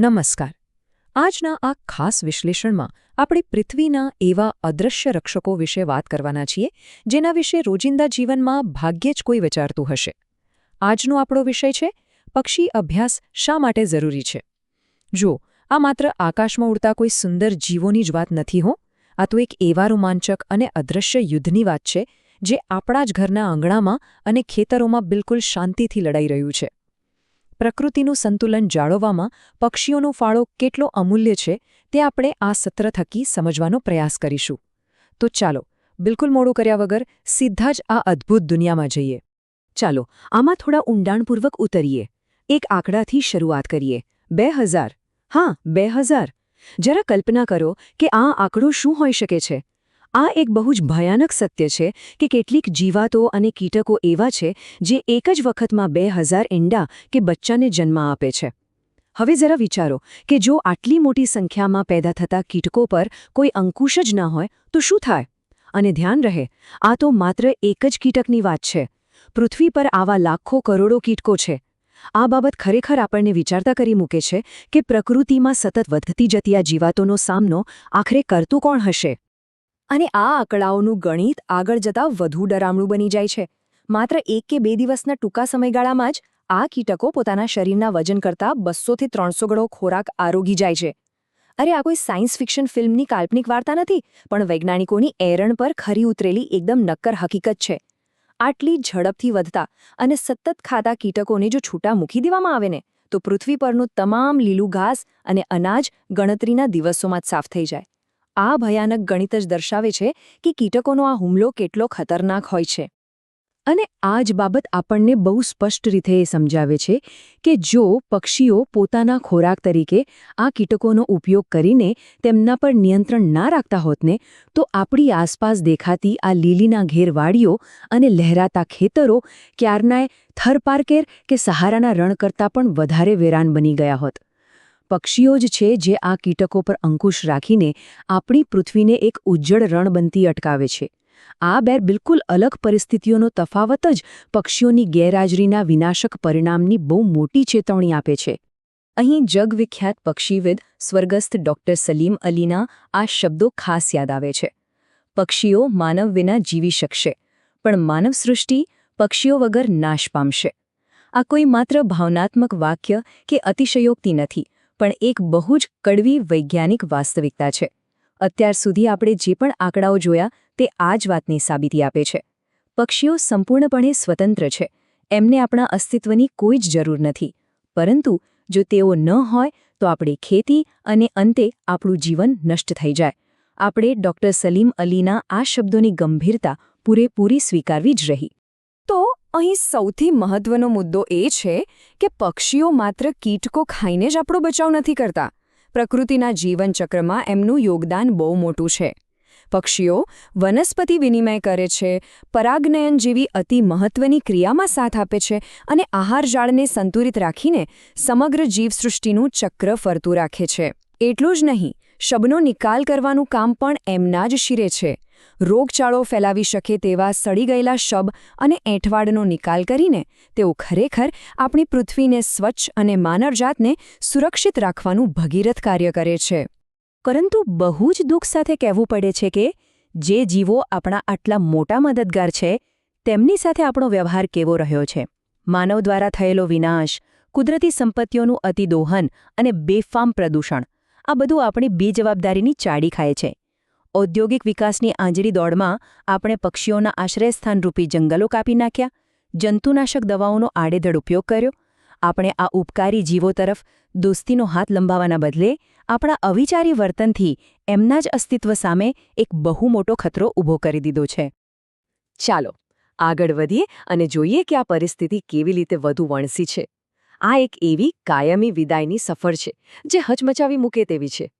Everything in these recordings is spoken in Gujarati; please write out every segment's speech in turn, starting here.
નમસ્કાર. આજના આ ખાસ વિશ્લેષણમાં આપણે પૃથ્વીના એવા અદૃશ્ય રક્ષકો વિશે વાત કરવાના છીએ જેના વિશે રોજિંદા જીવનમાં ભાગ્યે જ કોઈ વિચારતું હશે. આજનો આપણો વિષય છે પક્ષી અભ્યાસ શા માટે જરૂરી છે. જો આ માત્ર આકાશમાં ઉડતા કોઈ સુંદર જીવોની જ વાત નથી હો, આ તો એક એવા રોમાંચક અને અદૃશ્ય યુદ્ધની વાત છે જે આપણા જ ઘરના આંગણામાં અને ખેતરોમાં બિલકુલ શાંતિથી લડાઈ રહ્યું છે. પ્રકૃતિનું સંતુલન જાળવવામાં પક્ષીઓનો ફાળો કેટલો અમૂલ્ય છે તે આપણે આ સત્ર થકી સમજવાનો પ્રયાસ કરીશું. તો ચાલો, બિલકુલ મોડું કર્યા વગર સીધા જ આ અદ્ભુત દુનિયામાં જઈએ. ચાલો, આમાં થોડા ઊંડાણપૂર્વક ઉતરીએ. એક આંકડાથી શરૂઆત કરીએ. 2000. હા, 2000. જરા કલ્પના કરો કે આ આંકડો શું હોઈ શકે છે. આ એક બહુ જ ભયાનક સત્ય છે કે કેટલીક જીવાતો અને કીટકો એવા છે જે એક જ વખતમાં 2000 ઈંડા કે બચ્ચાને જન્મ આપે છે. હવે જરા વિચારો કે જો આટલી મોટી સંખ્યામાં પેદા થતા કીટકો પર કોઈ અંકુશ જ ન હોય તો શું થાય? અને ધ્યાન રહે, આ તો માત્ર એક જ કીટકની વાત છે. પૃથ્વી પર આવા લાખો કરોડો કીટકો છે. આ બાબત ખરેખર આપણને વિચારતા કરી મૂકે છે કે પ્રકૃતિમાં સતત વધતી જતી આ જીવાતોનો સામનો આખરે કરતું કોણ હશે. અને આ આંકડાઓનું ગણિત આગળ જતાં વધુ ડરામણું બની જાય છે. માત્ર 1 કે 2 દિવસના ટૂંકા સમયગાળામાં જ આ કીટકો પોતાના શરીરના વજન કરતાં 200 થી 300 ગણો ખોરાક આરોગી જાય છે. અરે, આ કોઈ સાયન્સ ફિક્શન ફિલ્મની કાલ્પનિક વાર્તા નથી, પણ વૈજ્ઞાનિકોની એરણ પર ખરી ઉતરેલી એકદમ નક્કર હકીકત છે. આટલી ઝડપથી વધતા અને સતત ખાતા કીટકોને જો છૂટા મૂકી દેવામાં આવે ને તો પૃથ્વી પરનું તમામ લીલું ઘાસ અને અનાજ ગણતરીના દિવસોમાં જ સાફ થઈ જાય. આ ભયાનક ગણિત જ દર્શાવે છે કે કીટકોનો આ હુમલો કેટલો ખતરનાક હોય છે. અને આ જ બાબત આપણને બહુ સ્પષ્ટ રીતે સમજાવે છે કે જો પક્ષીઓ પોતાના ખોરાક તરીકે આ કીટકોનો ઉપયોગ કરીને તેમના પર નિયંત્રણ ના રાખતા હોત ને તો આપણી આસપાસ દેખાતી આ લીલીના ઘેરવાડીઓ અને લહેરાતા ખેતરો ક્યારનાય થરપારકેર કે સહારાના રણ કરતાં પણ વધારે વેરાન બની ગયા હોત. પક્ષીઓ જ છે જે આ કીટકો પર અંકુશ રાખીને આપણી પૃથ્વીને એક ઉજ્જડ રણ બનતી અટકાવે છે. આ બે બિલકુલ અલગ પરિસ્થિતિઓનો તફાવત જ પક્ષીઓની ગેરહાજરીના વિનાશક પરિણામની બહુ મોટી ચેતવણી આપે છે. અહીં જગવિખ્યાત પક્ષીવિદ સ્વર્ગસ્થ ડૉક્ટર સલીમ અલીના આ શબ્દો ખાસ યાદ આવે છે. પક્ષીઓ માનવ વિના જીવી શકશે, પણ માનવ સૃષ્ટિ પક્ષીઓ વગર નાશ પામશે. આ કોઈ માત્ર ભાવનાત્મક વાક્ય કે અતિશયોક્તિ નથી, પણ એક બહુ જ કડવી વૈજ્ઞાનિક વાસ્તવિકતા છે. અત્યાર સુધી આપણે જે પણ આંકડાઓ જોયા તે આ જ વાતની સાબિતી આપે છે. પક્ષીઓ સંપૂર્ણપણે સ્વતંત્ર છે. એમને આપણા અસ્તિત્વની કોઈ જ જરૂર નથી. પરંતુ જો તેઓ ન હોય તો આપણી ખેતી અને અંતે આપણું જીવન નષ્ટ થઈ જાય. આપણે ડૉક્ટર સલીમ અલીના આ શબ્દોની ગંભીરતા પૂરેપૂરી સ્વીકારવી જ રહી. તો અહીં સૌથી મહત્વનો મુદ્દો એ છે કે પક્ષીઓ માત્ર કીટકો ખાઈને જ આપણો બચાવ નથી કરતા. પ્રકૃતિના જીવનચક્રમાં એમનું યોગદાન બહુ મોટું છે. પક્ષીઓ વનસ્પતિ વિનિમય કરે છે, પરાગનયન જેવી અતિ મહત્વની ક્રિયામાં સાથ આપે છે અને આહારજાળને સંતુલિત રાખીને સમગ્ર જીવસૃષ્ટિનું ચક્ર ફરતું રાખે છે. એટલું જ નહીં, શબનો નિકાલ કરવાનું કામ પણ એમના જ શિરે છે. રોગચાળો ફેલાવી શકે તેવા સડી ગયેલા શબ અને એંઠવાડનો નિકાલ કરીને તેઓ ખરેખર આપણી પૃથ્વીને સ્વચ્છ અને માનવજાતને સુરક્ષિત રાખવાનું ભગીરથ કાર્ય કરે છે. પરંતુ બહુ જ દુઃખ સાથે કહેવું પડે છે કે જે જીવો આપણા આટલા મોટા મદદગાર છે તેમની સાથે આપણો વ્યવહાર કેવો રહ્યો છે. માનવ દ્વારા થયેલો વિનાશ, કુદરતી સંપત્તિઓનું અતિદોહન અને બેફામ પ્રદૂષણ, આ બધું આપણી બેજવાબદારીની ચાડી ખાય છે. ઔદ્યોગિક વિકાસની આંજળી દોડમાં આપણે પક્ષીઓના આશ્રયસ્થાનરૂપી જંગલો કાપી નાખ્યા, જંતુનાશક દવાઓનો આડેધડ ઉપયોગ કર્યો. આપણે આ ઉપકારી જીવો તરફ દોસ્તીનો હાથ લંબાવવાના બદલે આપણા અવિચારી વર્તનથી એમના જ અસ્તિત્વ સામે એક બહુ મોટો ખતરો ઊભો કરી દીધો છે. ચાલો, આગળ વધીએ અને જોઈએ કે આ પરિસ્થિતિ કેવી રીતે વધુ વણસી છે. આ એક એવી કાયમી વિદાયની સફર છે જે હચમચાવી મૂકે તેવી છે.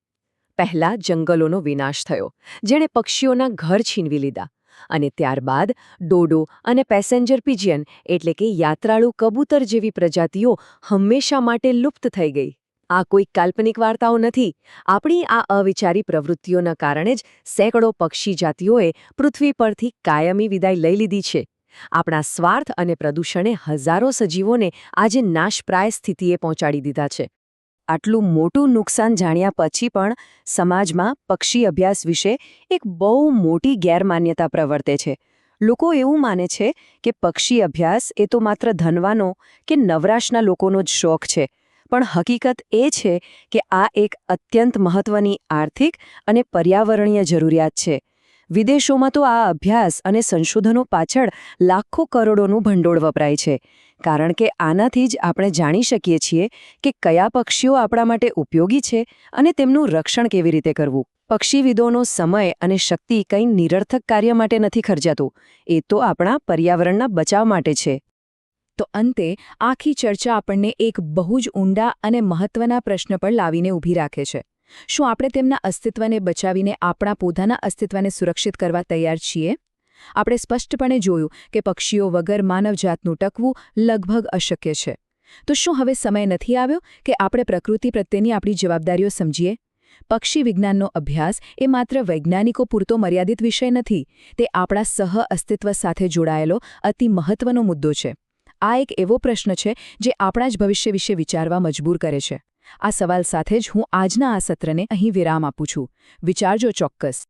પહેલા જંગલોનો વિનાશ થયો, જેણે પક્ષીઓના ઘર છીનવી લીધા. અને ત્યારબાદ ડોડો અને પેસેન્જર પિજિયન એટલે કે યાત્રાળુ કબૂતર જેવી પ્રજાતિઓ હંમેશા માટે લુપ્ત થઈ ગઈ. આ કોઈ કાલ્પનિક વાર્તાઓ નથી. આપણી આ અવિચારી પ્રવૃત્તિઓના કારણે જ સેંકડો પક્ષી જાતિઓએ પૃથ્વી પરથી કાયમી વિદાય લઈ લીધી છે. આપણા સ્વાર્થ અને પ્રદૂષણે હજારો સજીવોને આજે નાશપ્રાય સ્થિતિએ પહોંચાડી દીધા છે. આટલું મોટું નુકસાન જાણ્યા પછી પણ સમાજમાં પક્ષી અભ્યાસ વિશે એક બહુ મોટી ગેરમાન્યતા પ્રવર્તે છે. લોકો એવું માને છે કે પક્ષી અભ્યાસ એ તો માત્ર ધનવાનો કે નવરાશના લોકોનો જ શોખ છે. પણ હકીકત એ છે કે આ એક અત્યંત મહત્વની આર્થિક અને પર્યાવરણીય જરૂરિયાત છે. વિદેશોમાં તો આ અભ્યાસ અને સંશોધનો પાછળ લાખો કરોડોનું ભંડોળ વપરાય છે. કારણ કે આનાથી જ આપણે જાણી શકીએ છીએ કે કયા પક્ષીઓ આપણા માટે ઉપયોગી છે અને તેમનું રક્ષણ કેવી રીતે કરવું. પક્ષીવિદોનો સમય અને શક્તિ કંઈ નિરર્થક કાર્ય માટે નથી ખર્ચાતું. એ તો આપણા પર્યાવરણના બચાવ માટે છે. તો અંતે આખી ચર્ચા આપણને એક બહુ જ ઊંડા અને મહત્વના પ્રશ્ન પર લાવીને ઊભી રાખે છે. શું આપણે તેમના અસ્તિત્વને બચાવીને આપણા પોતાના અસ્તિત્વને સુરક્ષિત કરવા તૈયાર છીએ? આપણે સ્પષ્ટપણે જોયું કે પક્ષીઓ વગર માનવજાતનું ટકવું લગભગ અશક્ય છે. તો શું હવે સમય નથી આવ્યો કે આપણે પ્રકૃતિ પ્રત્યેની આપણી જવાબદારીઓ સમજીએ? પક્ષી વિજ્ઞાનનો અભ્યાસ એ માત્ર વૈજ્ઞાનિકો પૂરતો મર્યાદિત વિષય નથી. તે આપણા સહ-અસ્તિત્વ સાથે જોડાયેલો અતિ મહત્વનો મુદ્દો છે. આ એક એવો પ્રશ્ન છે જે આપણા જ ભવિષ્ય વિશે વિચારવા મજબૂર કરે છે. આ સવાલ સાથે જ હું આજના આ સત્રને અહીં વિરામ આપું છું. વિચારજો ચોક્કસ.